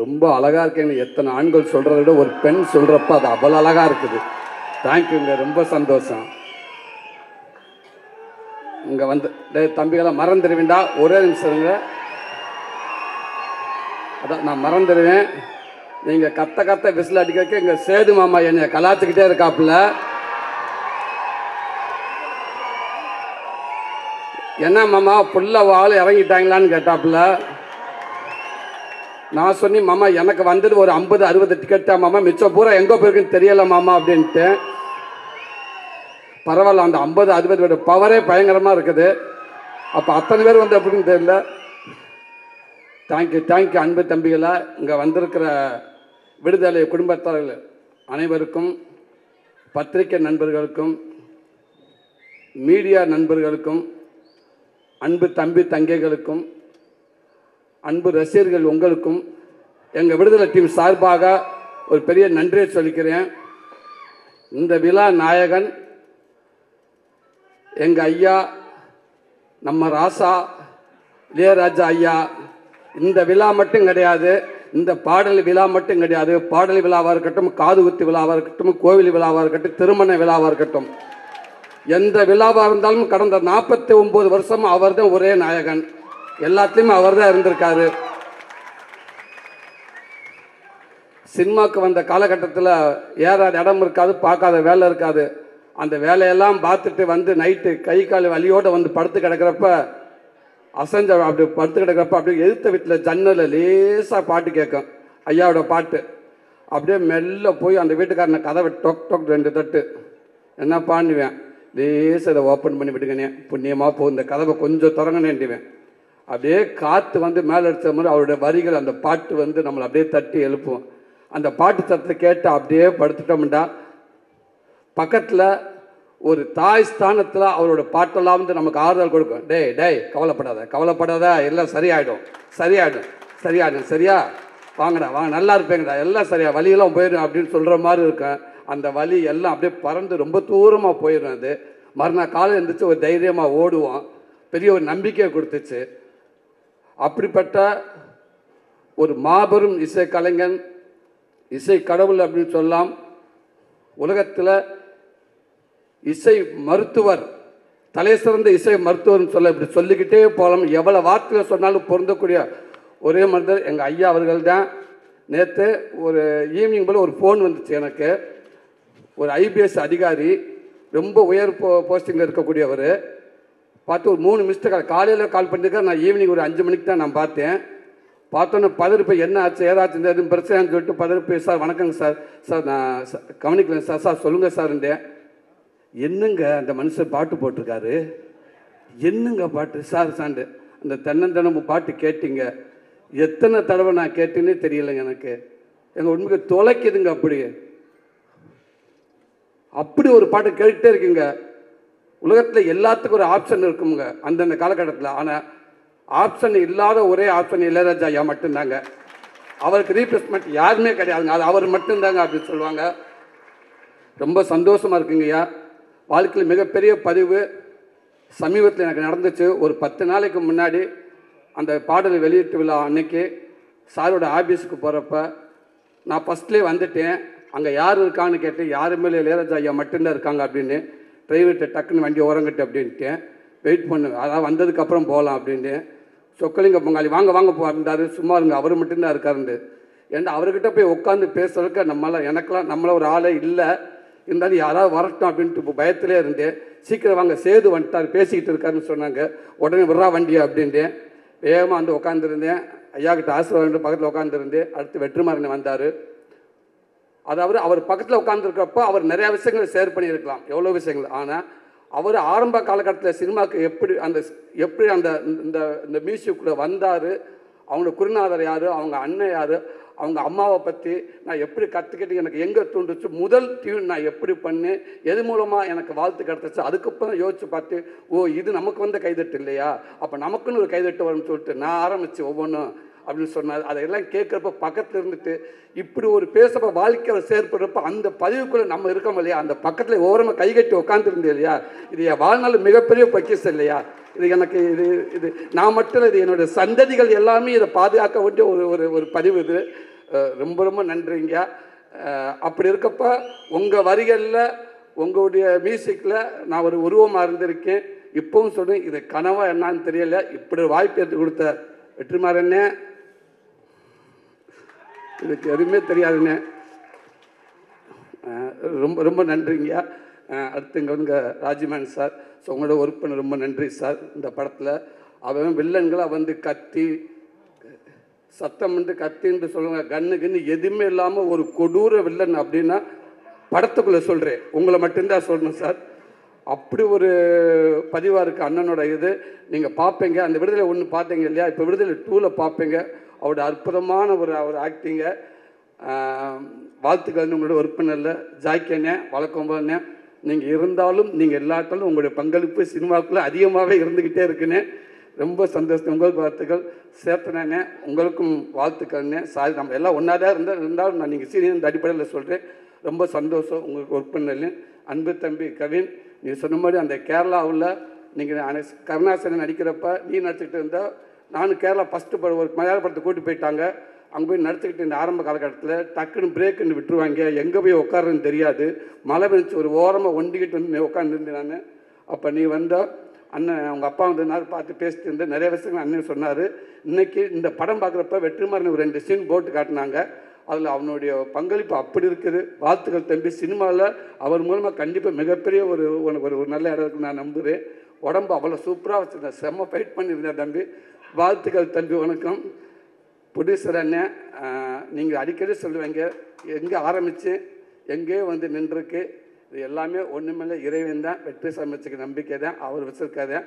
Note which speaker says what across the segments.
Speaker 1: ரொம்ப அழகாக இருக்கேன்னு எத்தனை ஆண்கள் சொல்கிறத விட ஒரு பெண் சொல்கிறப்ப அது அவ்வளோ அழகாக இருக்குது. தேங்க்யூங்க, ரொம்ப சந்தோஷம். இங்கே வந்து தம்பிகளை மறந்துடுவீண்டா, ஒரே நிமிஷங்க. அதான் நான் மறந்துடுவேன். நீங்கள் கத்த விசில் அடிக்கிறதுக்கு எங்கள் சேது மாமா என்னை கலாச்சிக்கிட்டே இருக்காப்புல. என்ன மாமா புள்ள வாள் இறங்கிட்டாங்களான்னு கேட்டாப்புல. நான் சொன்னேன், மாமா எனக்கு வந்துட்டு ஒரு 50-60 டிக்கெட்டா மாமா, மிச்சம் பூரா எங்கே போயிருக்குன்னு தெரியல மாமா அப்படின்ட்டு. பரவாயில்ல, அந்த 50-60 பவரே பயங்கரமாக இருக்குது. அப்போ அத்தனை பேர் வந்து அப்படின்னு தெரியல. தேங்க்யூ அன்பு தம்பிகளா. இங்கே வந்திருக்கிற விடுதலை குடும்பத்தார்கள் அனைவருக்கும், பத்திரிகை நண்பர்களுக்கும், மீடியா நண்பர்களுக்கும், அன்பு தம்பி தங்கைகளுக்கும், அன்பு ரசிகர்கள் உங்களுக்கும் எங்கள் விடுதலை டீம் சார்பாக ஒரு பெரிய நன்றியை சொல்லிக்கிறேன். இந்த விழா நாயகன் எங்கள் ஐயா, நம்ம ராசா இளையராஜா ஐயா. இந்த விழா மட்டும் கிடையாது, இந்த பாடல் விழா மட்டும் கிடையாது. பாடல் விழாவாக இருக்கட்டும், காது குத்து விழாவாக இருக்கட்டும், கோவில் விழாவாக இருக்கட்டும், திருமண விழாவாக இருக்கட்டும், எந்த விழாவாக இருந்தாலும் கடந்த 49 வருஷம் அவர் தான் ஒரே நாயகன். எல்லாத்துலேயுமே அவர் தான் இருந்திருக்காரு. சினிமாவுக்கு வந்த காலகட்டத்தில் ஏறாத இடம் இருக்காது, பார்க்காத வேலை இருக்காது. அந்த வேலையெல்லாம் பார்த்துட்டு வந்து நைட்டு கை கால் வலியோடு வந்து படுத்து கிடக்கிறப்ப, அசஞ்ச அப்படி படுத்து கிடக்கிறப்ப அப்படியே எதிர்த்த வீட்டில் ஜன்னலில் லேசாக பாட்டு கேட்கும், ஐயாவோட பாட்டு. அப்படியே மெல்ல போய் அந்த வீட்டுக்காரனை கதவை டொக் டொக் 2 தட்டு. என்ன பண்ணுவேன், லேசாக இதை ஓப்பன் பண்ணி விட்டுக்கணே, புண்ணியமாக போகும், இந்த கதவை கொஞ்சம் திறங்கணேன்டுவேன். அப்படியே காற்று வந்து மேலே அடித்த மாதிரி அவருடைய வரிகள், அந்த பாட்டு வந்து நம்மளை அப்படியே தட்டி எழுப்புவோம். அந்த பாட்டு சத்தத்தை கேட்டு அப்படியே படுத்துட்டோம்டா, பக்கத்தில் ஒரு தாய் ஸ்தானத்தில் அவரோட பாட்டெல்லாம் வந்து நமக்கு ஆறுதல் கொடுக்கும். டேய் கவலைப்படாத, எல்லாம் சரியாயிடும் சரியா, வாங்கடா வாங்க, நல்லா இருப்பேங்கடா, எல்லாம் சரியா, வலியெல்லாம் போயிடும் அப்படின்னு சொல்கிற மாதிரி இருக்கும். அந்த வலி எல்லாம் அப்படியே பறந்து ரொம்ப தூரமாக போயிடும். அது மறுநாள் காலை எழுந்திரிச்சு ஒரு தைரியமாக ஓடுவோம். பெரிய ஒரு நம்பிக்கையை கொடுத்துச்சு. அப்படிப்பட்ட ஒரு மாபெரும் இசை கலைஞன், இசை கடவுள் அப்படின்னு சொல்லலாம். உலகத்தில் இசை மருத்துவர், தலை சிறந்த இசை மருத்துவர்னு சொல்ல இப்படி சொல்லிக்கிட்டே போகலாம். எவ்வளோ வார்த்தைகள் சொன்னாலும் பொருந்தக்கூடிய ஒரே மனிதர் எங்கள் ஐயா அவர்கள் தான். நேற்று ஒரு ஈவினிங் போல் ஒரு ஃபோன் வந்துச்சு எனக்கு. ஒரு IPS அதிகாரி, ரொம்ப உயர் போஸ்டிங்கில் இருக்கக்கூடியவர். பார்த்து ஒரு 3 மிஸ்டு காலையில் கால் பண்ணியிருக்கார். நான் ஈவினிங் ஒரு 5 மணிக்கு தான் நான் பார்த்தேன். பார்த்தோன்னே பதறிப்பு, என்ன ஆச்சு ஏதாச்சும் எதுவும் பிரச்சனைன்னு சொல்லிட்டு பதறிப்பு, சார் வணக்கங்க சார் நான் கவனிக்கலைங்க சார் சொல்லுங்கள் சார்ன்றேன். என்னங்க அந்த மனுஷன் பாட்டு போட்டிருக்காரு, என்னங்க பாட்டு சாண்டு, அந்த தென்னந்தனமும் பாட்டு கேட்டீங்க, எத்தனை தடவை நான் கேட்டேன்னே தெரியலைங்க எனக்கு. எங்கள் உண்மைக்கு தொலைக்குதுங்க. அப்படி ஒரு பாட்டு கேட்டுகிட்டே இருக்குங்க. உலகத்தில் எல்லாத்துக்கும் ஒரு ஆப்ஷன் இருக்குங்க அந்தந்த காலகட்டத்தில். ஆனால் ஆப்ஷன் இல்லாத ஒரே ஆப்ஷன் இளையராஜா ஐயா மட்டும்தாங்க. அவருக்கு ரீப்ளேஸ்மெண்ட் யாருமே கிடையாதுங்க, அது அவர் மட்டும்தாங்க அப்படின்னு சொல்லுவாங்க. ரொம்ப சந்தோஷமாக இருக்குங்கய்யா. வாழ்க்கையில் மிகப்பெரிய பதிவு சமீபத்தில் எனக்கு நடந்துச்சு. ஒரு 10 நாளைக்கு முன்னாடி அந்த பாடல் வெளியீட்டு விழா அன்னைக்கு சாரோட ஆஃபீஸுக்கு போகிறப்ப நான் ஃபஸ்ட்லேயே வந்துட்டேன். அங்கே யார் இருக்கான்னு கேட்டு, யாருமே இளையராஜா ஐயா மட்டும்தான் இருக்காங்க அப்படின்னு. டிரைவர்கிட்ட டக்குன்னு வண்டி ஓரங்கட்டு அப்படின்ட்டேன். வெயிட் பண்ணு, அதான் வந்ததுக்கப்புறம் போகலாம் அப்படின்னு. சொக்கலிங்க பொங்காளி வாங்க போகிறாரு. சும்மா இருங்க, அவர் மட்டும்தான் இருக்காருண்டு. ஏன்னா அவர்கிட்ட போய் உட்காந்து பேசுறதுக்கு நம்மளாம் ஒரு ஆளே இல்லை. இருந்தாலும் யாராவது வரட்டும் அப்படின்ட்டு இப்போ பயத்திலே இருந்தேன். சீக்கிரம் வாங்க, சேது வந்துட்டார், பேசிக்கிட்டு இருக்காருன்னு சொன்னாங்க. உடனே விட்றா வண்டியா அப்படின்ட்டேன். வேகமாக வந்து உட்காந்துருந்தேன். ஐயா கிட்ட ஆசீர்வாதம் பக்கத்தில் உட்காந்துருந்தேன். அடுத்து வெற்றிமாறன் வந்தார். அதாவது அவர் பக்கத்தில் உட்காந்துருக்கப்போ அவர் நிறையா விஷயங்களை ஷேர் பண்ணியிருக்கலாம், எவ்வளோ விஷயங்கள். ஆனால் அவர் ஆரம்ப காலகட்டத்தில் சினிமாவுக்கு எப்படி அந்த மியூசிக்குள்ளே வந்தார், அவங்க குருநாதர் யார், அவங்க அண்ணன் யார், அவங்க அம்மாவை பற்றி நான் எப்படி கற்றுக்கிட்டு எனக்கு எங்கே தூண்டுச்சு, முதல் டியூன் நான் எப்படி பண்ணேன், எது மூலமாக எனக்கு வாழ்த்து கிடச்சிச்சு, அதுக்கப்புறம் யோசித்து பார்த்து, ஓ இது நமக்கு வந்த கைதட்டு இல்லையா, அப்போ நமக்குன்னு ஒரு கைதட்டு வரும்னு சொல்லிட்டு நான் ஆரம்பித்து ஒவ்வொன்றும் அப்படின்னு சொன்னார். அதையெல்லாம் கேட்குறப்ப பக்கத்தில் இருந்துட்டு இப்படி ஒரு பேசப்போ வாழ்க்கை செயற்படுறப்ப அந்த பதிவுக்குள்ளே நம்ம இருக்கோம் இல்லையா, அந்த பக்கத்தில் ஓரமாக கைகட்டி உட்காந்துருந்தேன் இல்லையா, இது என் வாழ்நாள் மிகப்பெரிய பொக்கிஷம் இல்லையா. இது எனக்கு இது இது நான் மட்டும் இது என்னுடைய சந்ததிகள் எல்லாமே இதை பாதுகாக்க வேண்டிய ஒரு ஒரு ஒரு பதிவு இது. ரொம்ப ரொம்ப நன்றிங்க. அப்படி இருக்கப்ப உங்கள் வரிகளில் உங்களுடைய மியூசிக்கில் நான் ஒரு உருவமாக இருந்திருக்கேன். இப்பவும் சொல்கிறேன், இது கனவா என்னான்னு தெரியல. இப்படி வாய்ப்பு எடுத்து கொடுத்த வெற்றிமாறண்ணே, இதுக்கு எதுவுமே தெரியாதுண்ணே. ரொம்ப ரொம்ப நன்றிங்க. அடுத்து இங்கே வந்து ராஜ்மேன் சார், ஸோ உங்களோட ஒர்க் பண்ண ரொம்ப நன்றி சார். இந்த படத்தில் அவன் வில்லன்களாக வந்து கத்தி சத்தம் வந்து கத்தின்னு சொல்லுவாங்க, கன்னு எதுவுமே இல்லாமல் ஒரு கொடூர வில்லன் அப்படின்னா படத்துக்குள்ளே சொல்கிறேன், உங்களை மட்டும்தான் சொல்லணும் சார். அப்படி ஒரு பதிவாக இருக்குது அண்ணனோட இது. நீங்கள் பார்ப்பீங்க, அந்த விடுதலை 1 பார்த்தீங்க இல்லையா, இப்போ விடுதலை 2ல் பார்ப்பீங்க. அவரோட அற்புதமான ஒரு ஆக்டிங்க. வாழ்த்துக்கள் உங்களோட உறுப்பினரில் ஜாய்க்கண்ணே, வழக்கம்போண்ணே. நீங்கள் இருந்தாலும் நீங்கள் எல்லாத்தாலும் உங்களுடைய பங்களிப்பு சினிமாவுக்குள்ளே அதிகமாகவே இருந்துக்கிட்டே இருக்குண்ணே. ரொம்ப சந்தோஷம். உங்களுக்கு வாழ்த்துக்கள். சேர்த்தனே உங்களுக்கும் வாழ்த்துக்கள்ண்ணே. சாரி, நம்ம எல்லாம் ஒன்றா தான் இருந்தாலும் நான் நீங்கள் சீனியர் அடிப்படையில் சொல்கிறேன். ரொம்ப சந்தோஷம் உங்களுக்கு ஒர்க் பண்ணல. அன்பு தம்பி கவின், நீ சொன்ன மாதிரி அந்த கேரளாவில் நீங்கள் கருணாசனன் நடிக்கிறப்ப நீ நடிச்சுக்கிட்டு இருந்தால், நானும் கேரளா ஃபஸ்ட்டு ஒரு மலையாள படத்தை கூட்டி போயிட்டாங்க. அங்கே போய் நடிச்சுக்கிட்டு இந்த ஆரம்ப காலகட்டத்தில் டக்குன்னு பிரேக்குன்னு விட்டுருவாங்க, எங்கே போய் உட்காருன்னு தெரியாது. மழை பெஞ்சு ஒரு ஓரமாக ஒண்டிக்கிட்டு வந்து உட்காந்துருந்தேன் நான். அப்போ நீ வந்தால் அண்ணன் அவங்க அப்பா வந்ததுனால பார்த்து பேசிட்டு இருந்தேன். நிறைய விஷயங்கள் அண்ணன் சொன்னார். இன்றைக்கி இந்த படம் பார்க்குறப்ப வெற்றிமாறன் ஒரு 2 சீன் போட்டு காட்டினாங்க. அதில் அவனுடைய பங்களிப்பு அப்படி இருக்குது. வாழ்த்துக்கள் தம்பி. சினிமாவில் அவர் மூலமாக கண்டிப்பாக மிகப்பெரிய உனக்கு ஒரு நல்ல இடம் இருக்குன்னு நான் நம்புகிறேன். உடம்பு அவ்வளோ சூப்பராக வச்சுருந்தேன், செம்ம ஃபைட் பண்ணியிருந்தேன் தம்பி. வாழ்த்துக்கள் தம்பி. வணக்கம். ப்ரொடியூசர் அண்ணன், நீங்கள் அடிக்கடி சொல்லுவீங்க, எங்கே ஆரம்பித்து எங்கேயோ வந்து நின்றுருக்கு. இது எல்லாமே ஒன்றுமில்லை, இறைவன் தான். வெற்றி சமைச்சுக்க நம்பிக்கை தான், அவர் வச்சுருக்காதான்.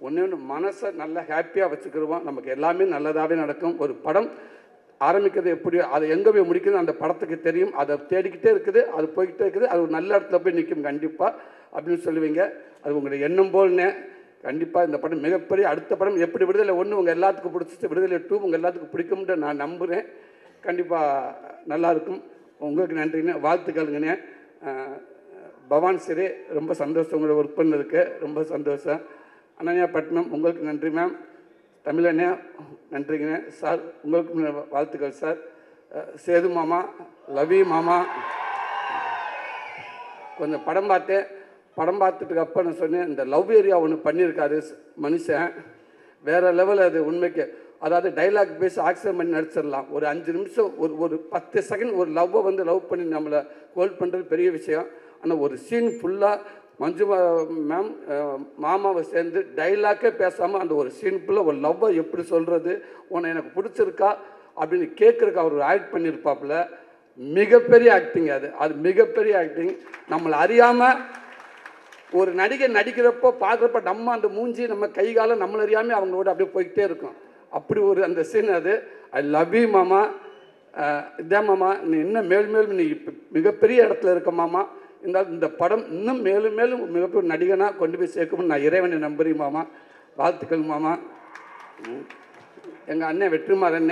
Speaker 1: ஒன்று மனசை நல்லா ஹாப்பியாக வச்சுக்கிடுவோம், நமக்கு எல்லாமே நல்லதாகவே நடக்கும். ஒரு படம் ஆரம்பிக்கிறது எப்படியோ அதை எங்கே போய் முடிக்கிறது அந்த படத்துக்கு தெரியும். அதை தேடிக்கிட்டே இருக்குது, அது போய்கிட்டே இருக்குது, அது ஒரு நல்ல இடத்துல போய் நிற்கும் கண்டிப்பாக அப்படின்னு சொல்லுவீங்க. அது உங்களுடைய எண்ணம் போல்னே. கண்டிப்பாக இந்த படம் மிகப்பெரிய அடுத்த படம் எப்படி விடுதலை 1 உங்கள் எல்லாத்துக்கும் பிடிச்சிச்சு, விடுதலை 2 உங்கள் எல்லாத்துக்கும் பிடிக்கும்னு நான் நம்புகிறேன். கண்டிப்பாக நல்லாயிருக்கும். உங்களுக்கு நன்றிண்ணே, வாழ்த்துக்கள்ங்கண்ணே. பவான் சிறே, ரொம்ப சந்தோஷம் உங்களோட ஒர்க் பண்ணதுக்கு, ரொம்ப சந்தோஷம். அனன்யா பட்னம், உங்களுக்கு நன்றி மேம். தமிழண்ணே நன்றிங்கண்ணே. சார் உங்களுக்கு வாழ்த்துக்கள் சார். சேது மாமா, லவி மாமா, கொஞ்சம் படம் பார்த்தேன். படம் பார்த்துட்டுக்கு அப்போ நான் சொன்னேன், இந்த லவ் ஏரியா ஒன்று பண்ணியிருக்காரு மனுஷன், வேறு லெவல். அது உண்மைக்கு அதாவது டைலாக் பேசி ஆக்சிடென்ட் பண்ணி நடிச்சிடலாம். ஒரு 5 நிமிஷம் ஒரு 10 செகண்ட் ஒரு லவ்வை வந்து லவ் பண்ணி நம்மளை ஹோல்ட் பண்ணுறது பெரிய விஷயம். ஆனால் ஒரு சீன் ஃபுல்லாக மஞ்சு மேம் மாமாவை சேர்ந்து டைலாக்கே பேசாமல் அந்த ஒரு சீன் ஃபுல்லாக ஒரு லவ்வை எப்படி சொல்கிறது, உன்னை எனக்கு பிடிச்சிருக்கா அப்படின்னு கேட்குறக்கு அவர் ஆக்ட் பண்ணியிருப்பாப்புல. மிகப்பெரிய ஆக்டிங் அது மிகப்பெரிய ஆக்டிங். நம்மளை அறியாமல் ஒரு நடிகை நடிக்கிறப்போ பார்க்குறப்ப நம்ம அந்த மூஞ்சி நம்ம கை காலம் நம்மளை அறியாமல் அவங்களோட அப்படியே போய்கிட்டே இருக்கும். அப்படி ஒரு அந்த சீன் அது. ஐ லவ் யூ மாமா. இதான் மாமா, நீ இன்னும் மேலும் நீ இப்போ மிகப்பெரிய இடத்துல இருக்க மாமா. இந்த படம் இன்னும் மேலும் மிகப்பெரிய நடிகனாக கொண்டு போய் சேர்க்கணும்னு நான் இறைவனை நம்புறேன் மாமா. வாழ்த்துக்கள் மாமா. எங்கள் அண்ணன் வெற்றிமாறன்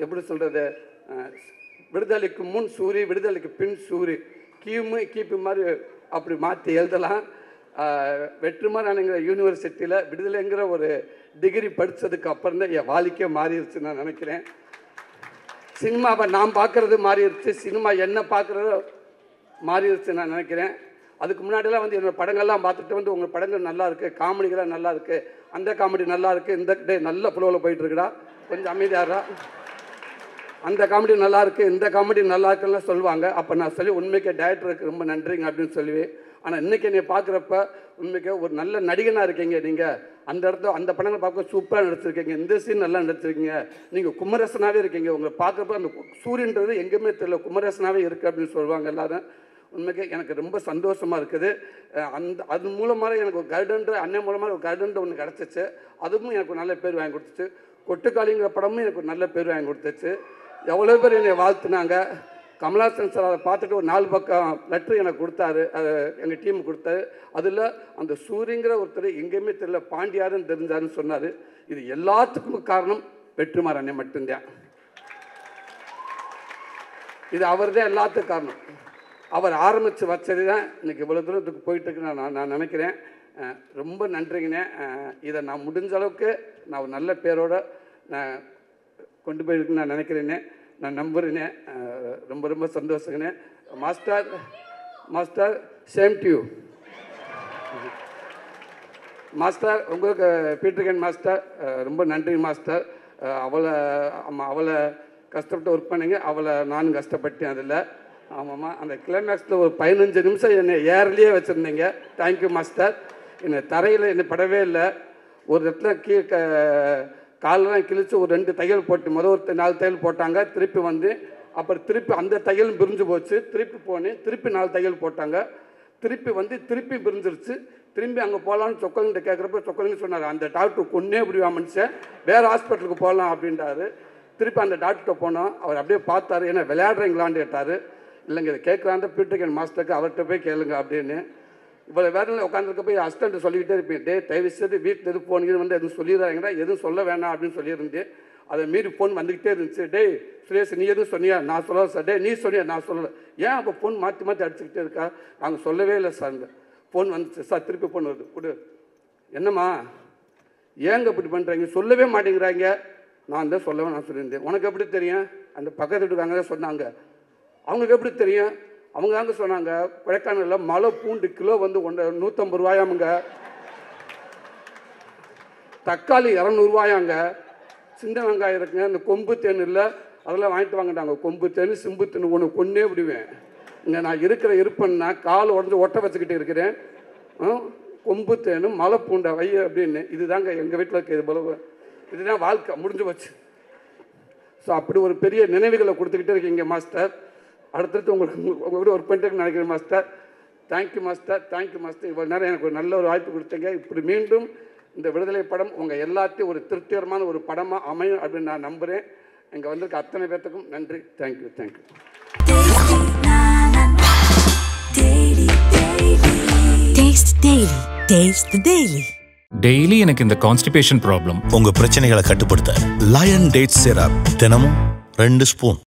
Speaker 1: எப்படி சொல்கிறது, விடுதலைக்கு முன் சூரி, விடுதலைக்கு பின் சூரி, கீப்பு மாதிரி அப்படி மாற்றி எழுதலாம். வெற்றிமாறனுங்கிற யூனிவர்சிட்டியில் விடுதலைங்கிற ஒரு டிகிரி படித்ததுக்கு அப்புறம் தான் என் வாழ்க்கையே மாறிடுச்சு நான் நினைக்கிறேன். சினிமாவை நான் பார்க்குறது மாறிடுச்சு, சினிமா என்ன பார்க்குறதோ மாறிடுச்சு நான் நினைக்கிறேன். அதுக்கு முன்னாடியெல்லாம் வந்து என்னோடய படங்கள்லாம் பார்த்துட்டு வந்து உங்கள் படங்கள் நல்லா இருக்குது, காமெடிகளாக நல்லா இருக்குது, அந்த காமெடி நல்லா இருக்குது, இந்த டே நல்ல ஃப்ளோவில் போயிட்டுருக்குடா, கொஞ்சம் அமைதியாரா, அந்த காமெடி நல்லா இருக்குது, இந்த காமெடி நல்லா இருக்குன்னு சொல்லுவாங்க. அப்போ நான் சொல்லி உண்மைக்கே டைரக்டருக்கு ரொம்ப நன்றிங்க அப்படின்னு சொல்லுவேன். ஆனால் இன்றைக்கி என்னை பார்க்குறப்ப உண்மைக்கே ஒரு நல்ல நடிகனாக இருக்கீங்க நீங்கள். அந்த இடத்துல அந்த படங்களை பார்க்க சூப்பராக நடிச்சிருக்கீங்க, இந்த சீன் நல்லா நடிச்சிருக்கீங்க, நீங்கள் குமரேசனாகவே இருக்கீங்க. உங்களை பார்க்குறப்ப அந்த சூரியன்றது எங்கேயுமே தெரியல, குமரேசனாகவே இருக்குது அப்படின்னு சொல்லுவாங்க எல்லோரும். உண்மைக்கே எனக்கு ரொம்ப சந்தோஷமாக இருக்குது. அது மூலமாக எனக்கு ஒரு கைடன்ட்டு, அண்ணன் மூலமாக ஒரு கைடன்ட்டு ஒன்று கிடச்சிச்சு. அதுவும் எனக்கு ஒரு நல்ல பேர் வாங்கி கொடுத்துச்சு. கொட்டுக்காளிங்கிற படமும் எனக்கு ஒரு நல்ல பேர் வாங்கி கொடுத்துச்சு. எவ்வளோ பேர் என்னை வாழ்த்துனாங்க. கமலாசன் சார் அதை பார்த்துட்டு ஒரு 4 பக்கம் லெட்ரு எனக்கு கொடுத்தாரு, எங்கள் டீமுக்கு கொடுத்தாரு. அதில் அந்த சூரியங்கிற ஒருத்தர் எங்கேயுமே தெரியல, பாண்டியாருன்னு தெரிஞ்சாருன்னு சொன்னார். இது எல்லாத்துக்கும் காரணம் வெற்றிமாறன் அண்ணன் மட்டும்தான். இது அவர் தான் எல்லாத்துக்கும் காரணம். அவர் ஆரம்பித்து வச்சது தான் இன்றைக்கி இவ்வளோ தூரத்துக்கு போயிட்டுருக்கு நான் நினைக்கிறேன். ரொம்ப நன்றிங்கண்ணே. இதை நான் முடிஞ்ச அளவுக்கு நான் ஒரு நல்ல பேரோடு நான் கொண்டு போயிருக்குன்னு நான் நினைக்கிறேன்னே, நான் நம்புகிறேனே. ரொம்ப ரொம்ப சந்தோஷங்கண்ணே. Master same to you master. உங்களுக்கு பீட்டர்கன் மாஸ்டர் ரொம்ப நன்றி மாஸ்டர். அவளை கஷ்டப்பட்டு ஒர்க் பண்ணிங்க, அவளை நானும் கஷ்டப்பட்டேன் அதில். ஆமாம்மா, அந்த கிளைமேக்ஸில் ஒரு 15 நிமிஷம் என்னை ஏர்லேயே வச்சுருந்தீங்க. Thank you master. என்னை தரையில் என்னை படவே இல்லை. ஒரு இடத்துல காலெலாம் கிழித்து ஒரு 2 தையல் போட்டு ஒரு 4 தையல் போட்டாங்க. திருப்பி வந்து அப்புறம் திருப்பி அந்த தையலும் பிரிஞ்சு போச்சு. திருப்பி போனேன், திருப்பி 4 தையல் போட்டாங்க. திருப்பி வந்து திருப்பி பிரிஞ்சிருச்சு. திரும்பி அங்கே போகலான்னு சொக்கங்கிட்ட கேட்குறப்ப சொக்கலிங்க சொன்னார், அந்த டாக்டர் கொன்னே இப்படிவா மனுஷன், வேறு ஹாஸ்பிட்டலுக்கு போகலாம் அப்படின்றாரு. திருப்பி அந்த டாக்டர்கிட்ட போனோம். அவர் அப்படியே பார்த்தாரு, ஏன்னா விளையாடுறீங்களான்னு கேட்டார். இல்லைங்க இதை கேட்கலான்னு பீட்டர்கன் மாஸ்டருக்கு அவர்கிட்ட போய் கேளுங்க அப்படின்னு. இவ்வளோ வேறு உட்காந்துருக்க போய் அசிஸ்டண்ட்டு சொல்லிக்கிட்டே இருப்பேன், தயவு செய்து வீட்டில் எதுவும் ஃபோன் வந்து எதுவும் சொல்லிடுறாங்கடா, எதுவும் சொல்ல வேணாம் அப்படின்னு சொல்லியிருந்தேன். அதை மீறி ஃபோன் வந்துக்கிட்டே இருந்துச்சு. சுரேஷ் நீ எதுவும் சொன்னியா? நான் சொல்லலை சார். நீ சொன்னியா? நான் சொல்லலை. ஏன் அப்போ ஃபோன் மாற்றி மாற்றி அடிச்சுக்கிட்டே இருக்கா? நாங்கள் சொல்லவே இல்லை சார். இந்த ஃபோன் வந்துச்சு சார், திருப்பி ஃபோன் வருது, கொடு. என்னம்மா ஏங்க இப்படி பண்ணுறாங்க? சொல்லவே மாட்டேங்கிறாங்க. நான் தான் சொல்லவே நான் சொல்லியிருந்தேன். உனக்கு எப்படி தெரியும்? அந்த பக்கத்து வீட்டுக்காரங்க தான் சொன்னாங்க. அவங்களுக்கு எப்படி தெரியும்? அவங்க தாங்க சொன்னாங்க, கொடைக்கானலில் மலை பூண்டு கிலோ வந்து 150 ரூபாயாமுங்க, தக்காளி 200 ரூபாயாங்க, சின்ன வெங்காயம் இருக்குங்க, இந்த கொம்பு தேன் இல்லை அதெல்லாம் வாங்கிட்டு வாங்கிட்டாங்க. கொம்பு தேன் சிம்பு தேன் ஒன்று கொன்னே விடுவேன். இங்கே நான் இருப்பேன்னா கால் உடஞ்சி ஒட்ட வச்சுக்கிட்டு இருக்கிறேன். கொம்பு தேனும் மலை பூண்டை வை அப்படின்னு. இதுதாங்க எங்கள் வீட்டில் இருக்க போல. இதுதான் வாழ்க்கை, முடிஞ்சு வச்சு. ஸோ அப்படி ஒரு பெரிய நினைவுகளை கொடுத்துக்கிட்டே இருக்கீங்க மாஸ்டர். அடுத்தடுத்து உங்களுக்கு ஒர்க் பண்ணிட்டு நினைக்கிறேன் master. Thank you master, thank you master. இவ்வளோ நேரம் எனக்கு ஒரு நல்ல ஒரு வாய்ப்பு கொடுத்தீங்க. இப்படி மீண்டும் இந்த விடுதலை படம் உங்கள் எல்லாத்தையும் ஒரு திருப்திகரமான ஒரு படமாக அமையும் அப்படின்னு நான் நம்புகிறேன். இங்கே வந்திருக்க அத்தனை பேர்த்துக்கும் நன்றி. Thank you, thank you.
Speaker 2: டெய்லி எனக்கு இந்த கான்ஸ்டிபேஷன் ப்ராப்ளம்.
Speaker 3: உங்க பிரச்சனைகளை கட்டுப்படுத்த லயன் டேட் சிரப் தினமும் 2 ஸ்பூன்.